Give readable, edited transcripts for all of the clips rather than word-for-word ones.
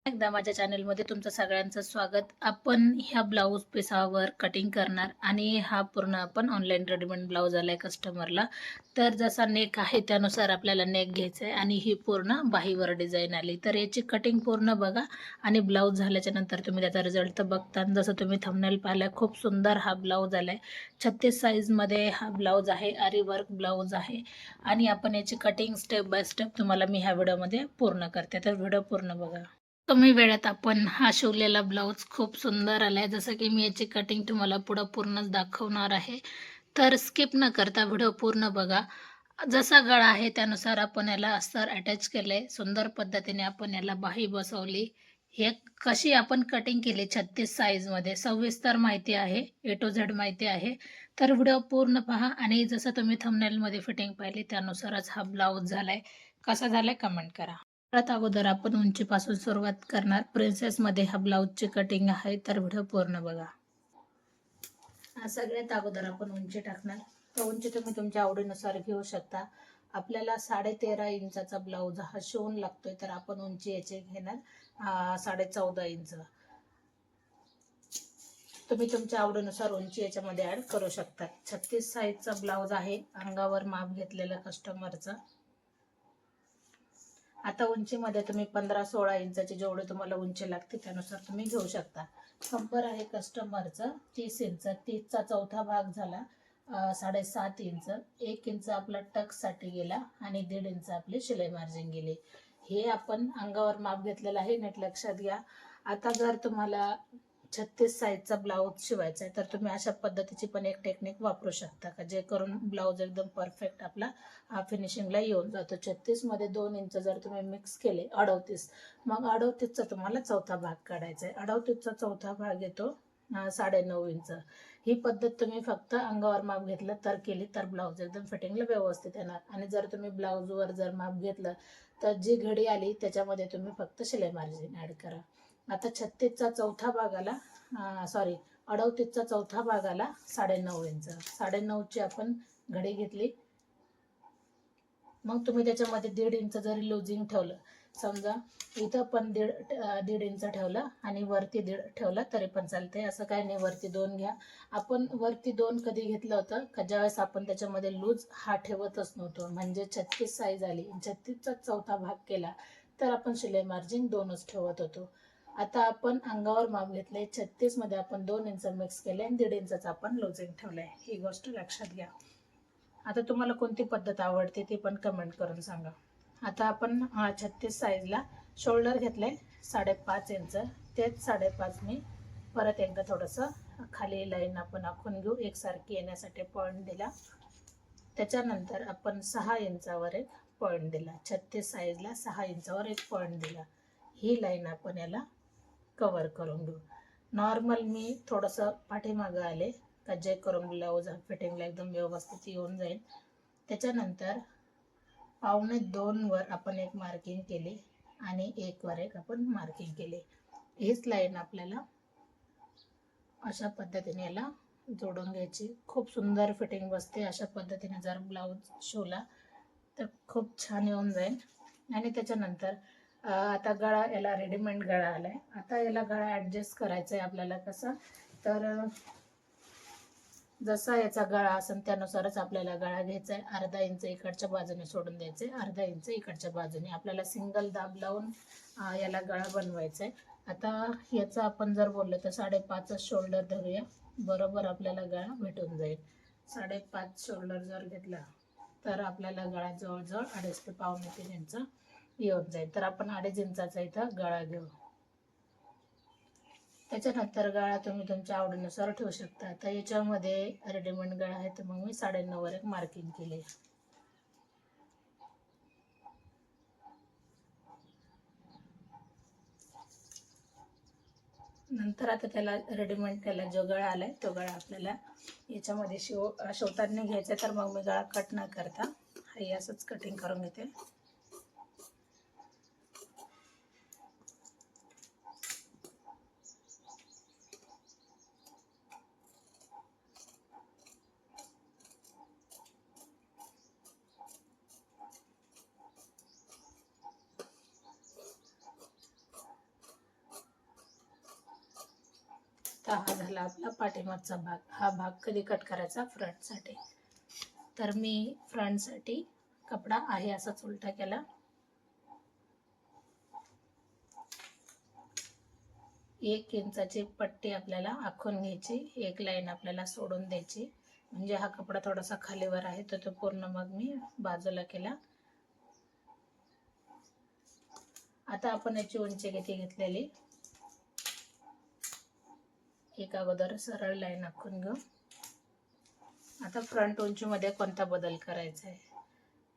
एकदा माझ्या चॅनलमध्ये तुमचं सगळ्यांचं स्वागत. आपण ह्या ब्लाऊज पिसावर कटिंग करणार आणि हा पूर्ण आपण ऑनलाईन रेडीमेड ब्लाऊज आलाय कस्टमरला. तर जसा नेक आहे त्यानुसार आपल्याला नेक घ्यायचा आहे आणि ही पूर्ण बाहीवर डिझाईन आली. तर याची कटिंग पूर्ण बघा आणि ब्लाऊज झाल्याच्या नंतर तुम्ही त्याचा रिझल्ट तर बघता. जसं तुम्ही थंबनेल पाहिलं, खूप सुंदर हा ब्लाऊज आलाय. 36 साईजमध्ये हा ब्लाऊज आहे, आरी वर्क ब्लाऊज आहे आणि आपण याची कटिंग स्टेप बाय स्टेप तुम्हाला मी ह्या व्हिडिओमध्ये पूर्ण करते. तर व्हिडिओ पूर्ण बघा. कमी वेळात आपण हा शिवलेला ब्लाऊज खूप सुंदर आलाय. जसं की मी याची कटिंग तुम्हाला पुढं पूर्णच दाखवणार आहे. तर स्किप न करता व्हिडिओ पूर्ण बघा. जसा गळा आहे त्यानुसार आपण याला अस्तर अटॅच केलंय. सुंदर पद्धतीने आपण याला बाही बसवली. हे कशी आपण कटिंग केली 36 साईजमध्ये सविस्तर माहिती आहे, ए टू झेड माहिती आहे. तर व्हिडिओ पूर्ण पहा आणि जसं तुम्ही थंबनेलमध्ये फिटिंग पाहिली त्यानुसारच हा ब्लाऊज झालाय. कसा झालाय कमेंट करा. सगळ्यात अगोदर आपण उंचीपासून सुरुवात करणार. प्रिन्सेसमध्ये हा ब्लाऊजची कटिंग आहे, तर व्हिडिओ पूर्ण बघा. सगळ्यात अगोदर आपण उंची टाकणार. तर उंची तुम्ही तुमच्या आवडीनुसार घेऊ शकता. आपल्याला 13.5 इंचाचा ब्लाऊज हा शिवून लागतोय, तर आपण उंची याची घेणार 14.5 इंच. तुम्ही तुमच्या आवडीनुसार उंची याच्यामध्ये ऍड करू शकता. 36 साईजचा ब्लाऊज आहे, अंगावर माप घेतलेलं कस्टमरचं. आता उंचीमध्ये तुम्ही 15-16 इंचाची जेवढी तुम्हाला उंची लागते त्यानुसार तुम्ही घेऊ शकता. कंबर आहे कस्टमरचं 30 इंच, 30चा चौथा भाग झाला 7.5 इंच. 1 इंच आपला टक्ससाठी गेला आणि 1.5 इंच आपली शिलाई मार्जिन गेली. हे आपण अंगावर माप घेतलेलं आहे, नीट लक्षात घ्या. आता जर तुम्हाला 36 साईजचा ब्लाऊज शिवायचा आहे तर तुम्ही अशा पद्धतीची पण एक टेक्निक वापरू शकता का, जे करून ब्लाऊज एकदम परफेक्ट आपला फिनिशिंगला येऊन जातो. 36 मध्ये 2 इंच जर तुम्ही मिक्स केले 38, मग 38चा तुम्हाला चौथा भाग काढायचा आहे. 38चा चौथा भाग येतो 9.5 इंच. ही पद्धत तुम्ही फक्त अंगावर माप घेतलं तर केली तर ब्लाऊज एकदम फिटिंगला व्यवस्थित येणार. आणि जर तुम्ही ब्लाऊजवर जर माप घेतलं तर जी घडी आली त्याच्यामध्ये तुम्ही फक्त शिलाई मार्जिन ऍड करा. आता 36चा चौथा भाग आला 38चा चौथा भाग आला 9.5 इंच. 9.5ची आपण घडी घेतली. मग तुम्ही त्याच्यामध्ये 1.5 इंच जरी लुजिंग ठेवलं, समजा इथं पण 1.5 इंच ठेवलं आणि वरती 1.5 ठेवलं तरी पण चालतंय. असं काही नाही, वरती 2 घ्या. आपण वरती 2 कधी घेतलं होतं का, ज्यावेळेस आपण त्याच्यामध्ये लूज हा ठेवतच नव्हतो. म्हणजे 36 साईज आली, 36चा चौथा भाग केला तर आपण शिलाई मार्जिन 2च ठेवत होतो. आता आपण अंगावर माप घेतले, 36 मध्ये आपण 2 इंच मिक्स केले आणि 1.5 इंचाचा आपण लुजिंग ठेवलंय. ही गोष्ट लक्षात घ्या. आता तुम्हाला कोणती पद्धत आवडते ते पण कमेंट करून सांगा. आता आपण 36 साईजला शोल्डर घेतले 5.5 इंच. तेच 5.5 मी परत एकदा थोडंसं खाली लाईन आपण आखून घेऊ, एकसारखी येण्यासाठी पॉईंट दिला. त्याच्यानंतर आपण 6 इंचावर एक पॉईंट दिला. 36 साईजला 6 इंचावर एक पॉईंट दिला. ही लाईन आपण याला कव्हर करून घेऊ. नॉर्मल मी थोडंसं पाठीमागं आले का, जे करून ब्लाऊज फिटिंगला एकदम व्यवस्थित येऊन जाईल. त्याच्यानंतर 1.25 वर आपण एक मार्किंग केली आणि 1 वर एक आपण मार्किंग केली. हीच लाईन आपल्याला अशा पद्धतीने याला जोडून घ्यायची. खूप सुंदर फिटिंग बसते. अशा पद्धतीने जर ब्लाऊज शिवला तर खूप छान येऊन जाईल. आणि त्याच्यानंतर आता गळा, याला रेडीमेड गळा आलाय. आता याला गळा ॲडजस्ट करायचा आहे आपल्याला. कसा तर जसा याचा गळा असेल त्यानुसारच आपल्याला गळा घ्यायचा आहे. 1/2 इंच इकडच्या बाजूने सोडून द्यायचे, 1/2 इंच इकडच्या बाजूने. आपल्याला सिंगल दाब लावून याला गळा बनवायचा आहे. आता याचा आपण जर बोललो तर 5.5 शोल्डर धरूया, बरोबर आपल्याला गळा भेटून जाईल. 5.5 शोल्डर जर घेतला तर आपल्याला गळा जवळजवळ 2.5 ते 2.25 इंच येऊन जाईल. तर आपण 2.5 इंचाचा इथं गळा घेऊ. त्याच्यानंतर गळा तुम्ही तुमच्या आवडीनुसार ठेवू शकता. तर याच्यामध्ये रेडीमेड गळा आहे तर मग मी 9.5 वर एक मार्किंग केली. नंतर आता त्याला रेडीमेड त्याला जो गळा आलाय तो गळा आपल्याला याच्यामध्ये शिवताना घ्यायचा. तर मग मी गळा कट न करता हे असंच कटिंग करून घेते. आता हा झाला आपला पाठीमागचा भाग. हा भाग कधी कट करायचा? फ्रंटसाठी. तर मी फ्रंटसाठी कपडा आहे असाच उलटा केला. 1 इंचाची पट्टी आपल्याला आखून घ्यायची, एक लाईन आपल्याला सोडून द्यायची. म्हणजे हा कपडा थोडासा खालीवर आहे तर तो पूर्ण मग मी बाजूला केला. आता आपण याची उंची किती घेतलेली, एक अगोदर सरळ लाईन आखून घेऊ. आता फ्रंट उंचीमध्ये कोणता बदल करायचा आहे?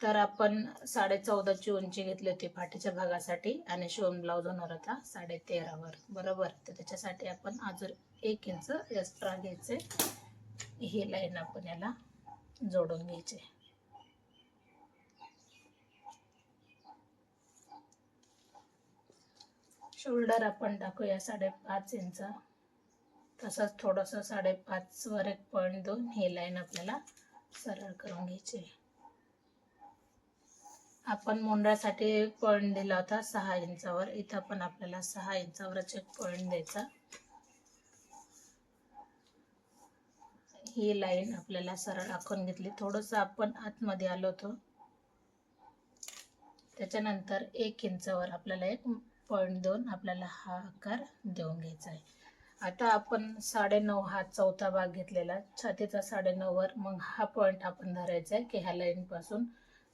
तर आपण 14.5ची उंची घेतली होती पाठीच्या भागासाठी आणि शिवून ब्लाऊज होणार होता 13.5वर, बरोबर. तर त्याच्यासाठी आपण अजून 1 इंच एक्स्ट्रा घ्यायचे. ही लाईन आपण याला जोडून घ्यायची. शोल्डर आपण टाकूया 5.5 इंच. तसंच थोडंसं 5.5 वर 1.2 ही लाईन आपल्याला सरळ करून घ्यायची. आपण मुंड्यासाठी पॉईंट दिला होता 6 इंचावर, इथं पण आपल्याला 6 इंचावरच एक पॉईंट द्यायचा. ही लाईन आपल्याला सरळ आखून घेतली. थोडंसं आपण आतमध्ये आलो होतो, त्याच्यानंतर 1 इंचावर आपल्याला 1.2 आपल्याला हा आकार देऊन घ्यायचा आहे. आता आपण 9.5 हा चौथा भाग घेतलेला, छातीचा 9.5 वर मग हा पॉईंट आपण धरायचा आहे की ह्या लाईनपासून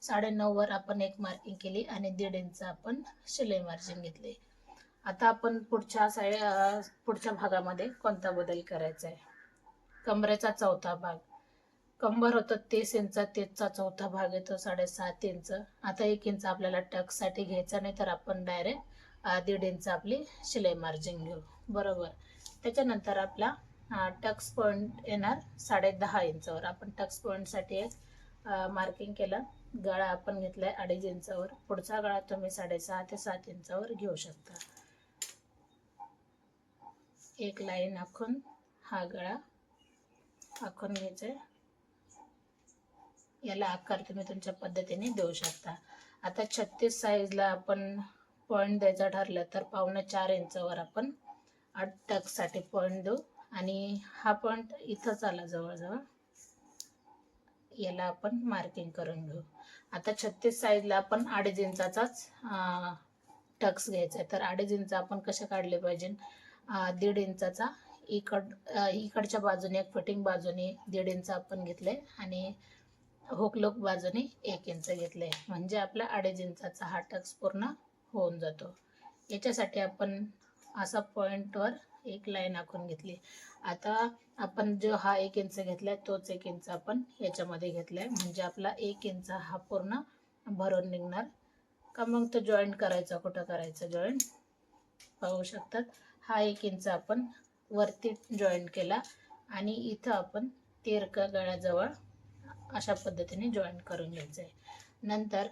9.5 वर आपण एक मार्किंग केली आणि 1.5 इंच आपण शिलाई मार्जिन घेतली. आता आपण पुढच्या भागामध्ये कोणता बदल करायचा आहे? कमरेचा चौथा भाग. कंबर होतं 30 इंच, 30चा चौथा भाग येतो 7.5 इंच. आता 1 इंच आपल्याला टक्ससाठी घ्यायचा, नाही तर आपण डायरेक्ट 1.5 इंच आपली शिलाई मार्जिन घेऊ, बरोबर. त्याच्यानंतर आपला टक्स पॉईंट येणार 10.5 इंचावर. आपण टक्स पॉईंटसाठी मार्किंग केलं. गळा आपण घेतलाय 2.5 इंचावर. पुढचा गळा तुम्ही 6.5 ते 7 इंचावर घेऊ शकता. एक लाईन आखून हा गळा आखून घ्यायचा. याला आकार तुम्ही तुमच्या पद्धतीने देऊ शकता. आता 36 साईजला आपण पॉईंट द्यायचा ठरलं तर 3.25 इंचावर आपण टक्ससाठी पॉईंट देऊ आणि हा पॉईंट इथंच आला जवळजवळ, याला आपण मार्किंग करून घेऊ. आता 36 साईजला आपण 2.5 इंचाचाच टक्स घ्यायचा आहे. तर 2.5 इंच आपण कसे काढले पाहिजे? 1.5 इंचाचा इकडच्या बाजूने एक फिटिंग बाजूने 1.5 इंच आपण घेतले आणि हुकलूक बाजूने 1 इंच घेतले, म्हणजे आपला 2.5 इंचाचा हा टक्स पूर्ण होऊन जातो. याच्यासाठी आपण असा पॉईंटवर एक लाईन आखून घेतली. आता आपण जो हा 1 इंच घेतलाय तोच 1 इंच आपण याच्यामध्ये घेतलाय, म्हणजे आपला 1 इंच हा पूर्ण भरून निघणार का. मग तो जॉईंट करायचा, कुठं करायचं जॉईंट पाहू शकतात. हा 1 इंच आपण वरती जॉईंट केला आणि इथं आपण तिरका गळ्याजवळ अशा पद्धतीने जॉईंट करून घ्यायचं आहे. नंतर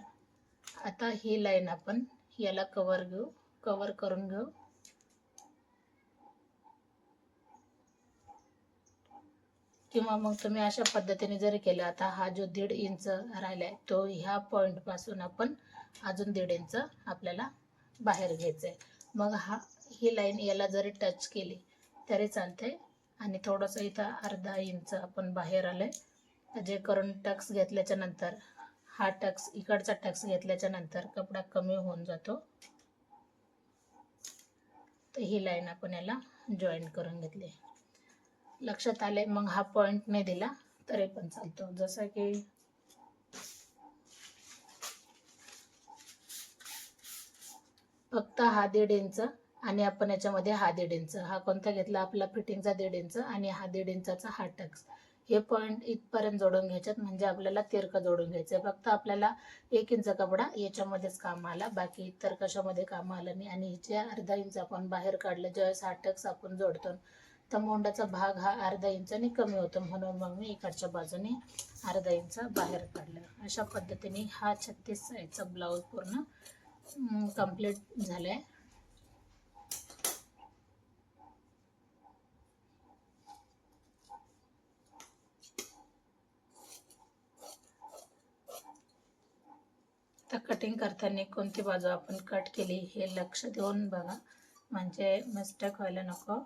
आता ही लाईन आपण याला कवर करून घेऊ. किंवा मग तुम्ही अशा पद्धतीने जरी केलं. आता हा जो 1.5 इंच राहिलाय तो ह्या पॉईंट पासून आपण अजून 1.5 इंच आपल्याला बाहेर घ्यायचंय. मग ही लाईन याला जरी टच केली तरी चालते आणि थोडंसं इथं 1/2 इंच आपण बाहेर आलंय, जे करून टक्स घेतल्याच्या नंतर हा टक्स इकडचा टक्स घेतल्याच्या नंतर कपडा कमी होऊन जातो. तर ही लाईन आपण याला जॉईंट करून घेतली. लक्षात आले? मग हा पॉईंट नाही दिला तरी पण चालतो. जसं की फक्त हा 1.5 इंच आणि आपण याच्यामध्ये हा 1.5 इंच हा कोणता घेतला? आपला फिटिंगचा 1.5 इंच आणि हा 1.5 इंचाचा हा टक्स. हे पॉईंट इथपर्यंत जोडून घ्यायच्यात, म्हणजे आपल्याला तिरकं जोडून घ्यायचं. फक्त आपल्याला 1 इंच कपडा याच्यामध्येच काम आला, बाकी इतर कशामध्ये काम आलं नाही. आणि जे 1/2 इंच आपण बाहेर काढलं ज्यावेळेस हा टक्स आपण जोडतो तर मोंडाचा भाग हा 1/2 इंचाने कमी होतो, म्हणून मग मी इकडच्या बाजूने 1/2 इंच बाहेर काढलं. अशा पद्धतीने हा 36 साईजचा ब्लाऊज पूर्ण कंप्लीट झालाय. तर कटिंग करताना कोणती बाजू आपण कट केली हे लक्ष देऊन बघा, म्हणजे मिस्टेक व्हायला नको.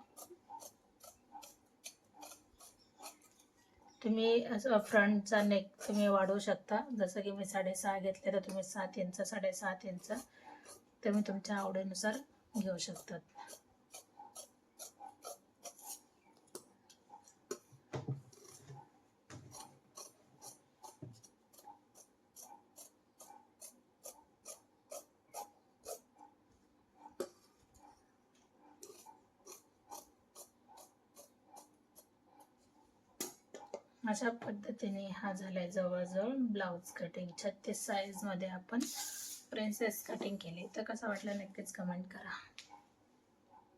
तुम्ही असं फ्रंटचा नेक तुम्ही वाढवू शकता. जसं की मी 6.5 घेतले तर तुम्ही 7 इंच 7.5 इंच तुम्ही तुमच्या आवडीनुसार घेऊ शकतात. अशा पद्धतीने हा झालाय जवळजवळ ब्लाऊज कटिंग. 36 साईजमध्ये आपण प्रिन्सेस कटिंग केली. तर कसं वाटलं नक्कीच कमेंट करा.